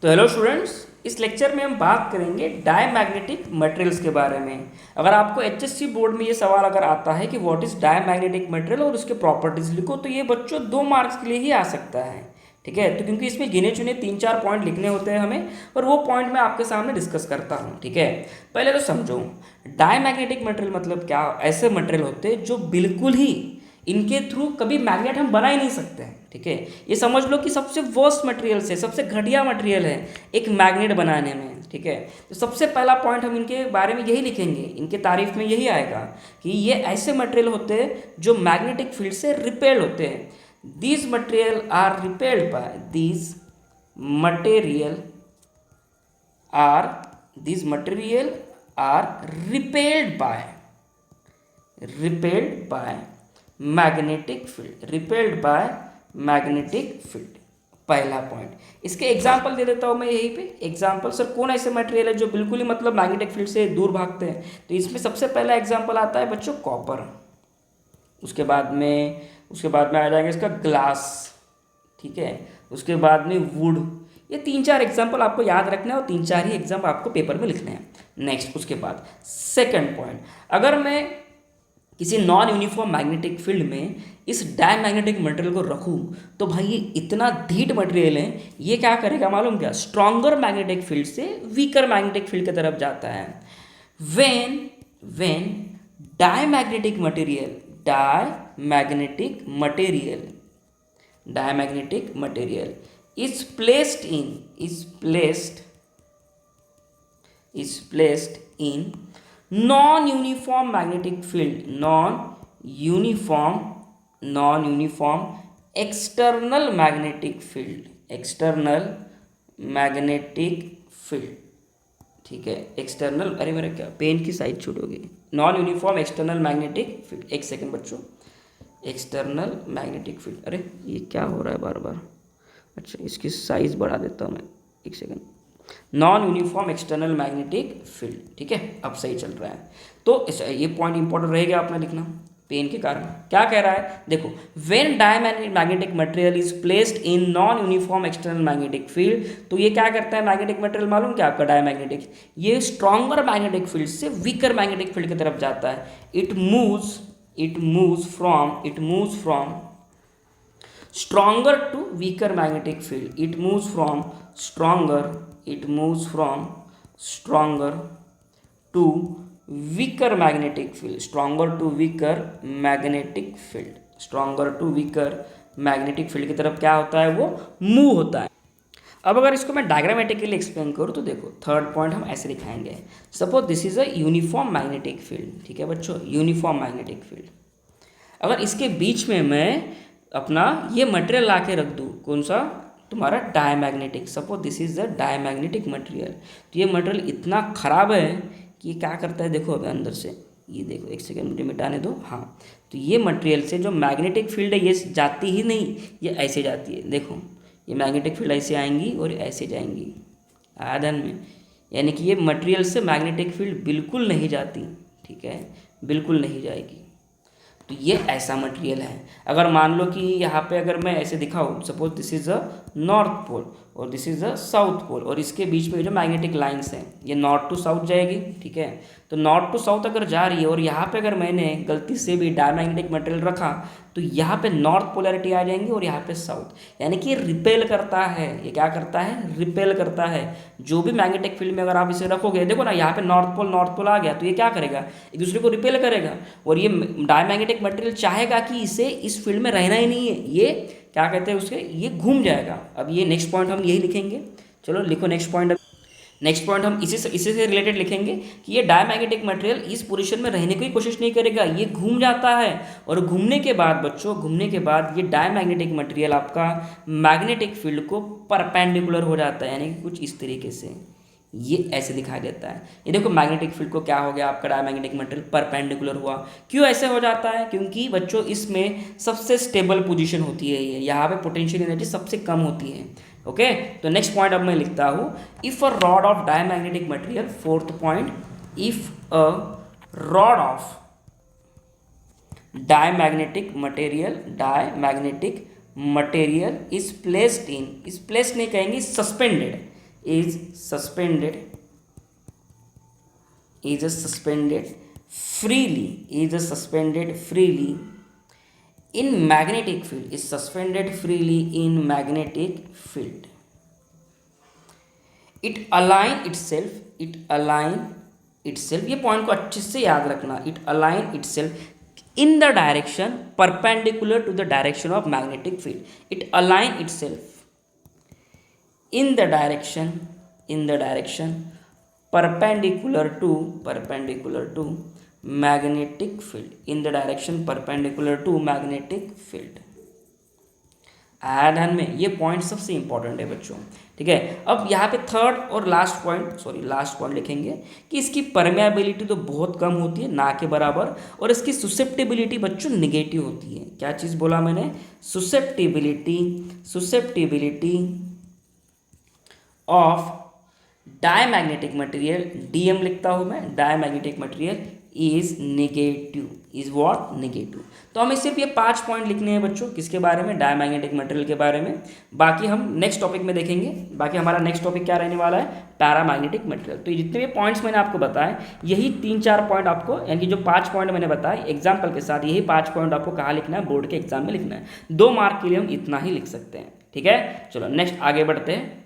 तो hello students, इस lecture में हम बात करेंगे डायमैग्नेटिक मटेरियल्स के बारे में। अगर आपको एचएससी बोर्ड में ये सवाल अगर आता है कि व्हाट इज डायमैग्नेटिक मटेरियल और उसके प्रॉपर्टीज लिखो, तो ये बच्चों 2 मार्क्स के लिए ही आ सकता है। ठीक है, तो क्योंकि इसमें गिने चुने 3-4 पॉइंट लिखने होते हैं हमें, और वो पॉइंट मैं आपके सामने डिस्कस करता हूँ। ठीक है, पहले तो समझो डायमैग्नेटिक मटेरियल मतलब क्या। ऐसे मटेरियल होते हैं जो बिल्कुल ही इनके थ्रू कभी मैग्नेट हम बना ही नहीं सकते हैं। ठीक है, ये समझ लो कि सबसे वर्स्ट मटेरियल से सबसे घटिया मटेरियल है एक मैग्नेट बनाने में। ठीक है, तो सबसे पहला पॉइंट हम इनके बारे में यही लिखेंगे, इनके तारीफ में यही आएगा कि ये ऐसे मटेरियल होते हैं जो मैग्नेटिक फील्ड से रिपेल्ड होते हैं। These material are repelled by these material are repelled by magnetic field. पहला पॉइंट, इसके एग्जाम्पल दे देता हूँ मैं यहीं पे। एग्जाम्पल, सर कौन ऐसे मटेरियल है जो बिल्कुल ही मतलब मैग्नेटिक फील्ड से दूर भागते हैं? तो इसमें सबसे पहला एग्जाम्पल आता है बच्चों कॉपर। उसके बाद में आ जाएगा इसका ग्लास। ठीक है, उसके बाद में वुड। ये 3-4 एग्जाम्पल आपको याद रखना है और 3-4 ही एग्जाम्पल आपको पेपर में लिखने हैं। नेक्स्ट, उसके बाद सेकंड पॉइंट, अगर मैं किसी नॉन यूनिफॉर्म मैग्नेटिक फील्ड में इस डायमैग्नेटिक मटेरियल को रखूं, तो भाई ये इतना ढीठ मटेरियल है, ये क्या करेगा मालूम क्या? स्ट्रॉन्गर मैग्नेटिक फील्ड से वीकर मैग्नेटिक फील्ड की तरफ जाता है। When diamagnetic material is placed in non-uniform magnetic field, non-uniform external magnetic field। ठीक है, एक्सटर्नल, अरे मेरा क्या पेन की साइज छूट होगी। Non uniform external magnetic field. एक सेकंड बच्चों, एक्सटर्नल मैग्नेटिक फील्ड, अरे ये क्या हो रहा है बार बार। अच्छा, इसकी साइज बढ़ा देता हूँ मैं, एक second. Non uniform external magnetic field. ठीक है, अब सही चल रहा है। तो ये पॉइंट इंपॉर्टेंट रहेगा आपने लिखना, पेन के कारण। क्या कह रहा है देखो, when diamagnetic material is placed in non uniform external magnetic field, तो ये क्या करता है मैग्नेटिक मटेरियल मालूम क्या आपका? डायमैग्नेटिक, ये स्ट्रॉन्गर मैग्नेटिक फील्ड से वीकर मैग्नेटिक फील्ड की तरफ जाता है। It moves from stronger to weaker magnetic field। it moves from stronger to weaker magnetic field। stronger to weaker magnetic field की तरफ क्या होता है? वो मूव होता है। अब अगर इसको मैं डायग्रामेटिकली एक्सप्लेन करूँ तो देखो, थर्ड पॉइंट हम ऐसे दिखाएंगे। Suppose this is a uniform magnetic field. ठीक है बच्चों, यूनिफॉर्म मैग्नेटिक फील्ड। अगर इसके बीच में मैं अपना ये मटेरियल ला के रख दूँ, कौन सा? तुम्हारा diamagnetic. Suppose this is the diamagnetic material. तो ये मटेरियल इतना ख़राब है कि ये क्या करता है, देखो अभी अंदर से, ये देखो, एक सेकेंड मुझे मिटाने दो। हाँ, तो ये मटेरियल से जो मैग्नेटिक फील्ड है ये जाती ही नहीं, ये ऐसे जाती है। देखो, ये मैग्नेटिक फील्ड ऐसे आएंगी और ऐसे जाएंगी आयतन में, यानी कि ये मटेरियल से मैग्नेटिक फील्ड बिल्कुल नहीं जाती। ठीक है, बिल्कुल नहीं जाएगी। तो ये ऐसा मटेरियल है। अगर मान लो कि यहाँ पे अगर मैं ऐसे दिखाऊँ, suppose this is a north pole और this is a south pole, और इसके बीच में जो मैग्नेटिक लाइंस हैं ये नॉर्थ टू साउथ जाएगी। ठीक है, तो नॉर्थ टू साउथ अगर जा रही है और यहाँ पे अगर मैंने गलती से भी डायमैग्नेटिक मटेरियल रखा, तो यहाँ पे नॉर्थ पोलैरिटी आ जाएंगी और यहाँ पे साउथ, यानी कि रिपेल करता है। ये क्या करता है? रिपेल करता है। जो भी मैग्नेटिक फील्ड में अगर आप इसे रखोगे, देखो ना, यहाँ पे नॉर्थ पोल आ गया, तो ये क्या करेगा? एक दूसरे को रिपेल करेगा। और ये डायमैग्नेटिक मटेरियल चाहेगा कि इसे इस फील्ड में रहना ही नहीं है, ये क्या कहते हैं उसके, ये घूम जाएगा। अब ये नेक्स्ट पॉइंट हम यही लिखेंगे। चलो लिखो नेक्स्ट पॉइंट हम इसी से रिलेटेड लिखेंगे कि ये डायमैग्नेटिक मटेरियल इस पोजीशन में रहने की कोशिश नहीं करेगा, ये घूम जाता है। और घूमने के बाद ये डायमैग्नेटिक मटेरियल आपका मैग्नेटिक फील्ड को परपेंडिकुलर हो जाता है, यानी कि कुछ इस तरीके से ये ऐसे दिखाई देता है। ये देखो, मैग्नेटिक फील्ड को क्या हो गया आपका? डायमैग्नेटिक मटेरियल परपेंडिकुलर हुआ। क्यों ऐसे हो जाता है? क्योंकि बच्चों इसमें सबसे स्टेबल पोजीशन होती है ये, यहाँ पे पोटेंशियल एनर्जी सबसे कम होती है। ओके, तो नेक्स्ट पॉइंट अब मैं लिखता हूँ, if a rod of diamagnetic material. Fourth point, if a rod of diamagnetic material is placed नहीं कहेंगे, suspended, is suspended freely in magnetic field, is suspended freely in magnetic field. It align itself, ये point को अच्छे से याद रखना, it align itself in the direction perpendicular to the direction of magnetic field. It align itself in the direction perpendicular to magnetic field, in the direction perpendicular to magnetic field. आया ध्यान में, ये point सबसे important है बच्चों, ठीक है। अब यहाँ पे थर्ड और लास्ट पॉइंट लिखेंगे कि इसकी परमेबिलिटी तो बहुत कम होती है, ना के बराबर, और इसकी सुसेप्टिबिलिटी बच्चों निगेटिव होती है। क्या चीज़ बोला मैंने? सुसेप्टिबिलिटी ऑफ डायमैग्नेटिक मटेरियल, डीएम लिखता हूँ मैं, diamagnetic material is negative, is what? Negative. तो हमें सिर्फ ये 5 पॉइंट लिखने हैं बच्चों, किसके बारे में? डायमैग्नेटिक मटेरियल के बारे में। बाकी हम नेक्स्ट टॉपिक में देखेंगे। बाकी हमारा नेक्स्ट टॉपिक क्या रहने वाला है? Paramagnetic material. तो ये जितने भी पॉइंट्स मैंने आपको बताए, यही 3-4 पॉइंट आपको, यानी कि जो 5 पॉइंट मैंने बताए एग्जाम्पल के साथ, यही 5 पॉइंट आपको कहाँ लिखना है? बोर्ड के एग्जाम में लिखना है। 2 मार्क के लिए हम इतना ही लिख सकते हैं, ठीक है। चलो नेक्स्ट आगे बढ़ते हैं।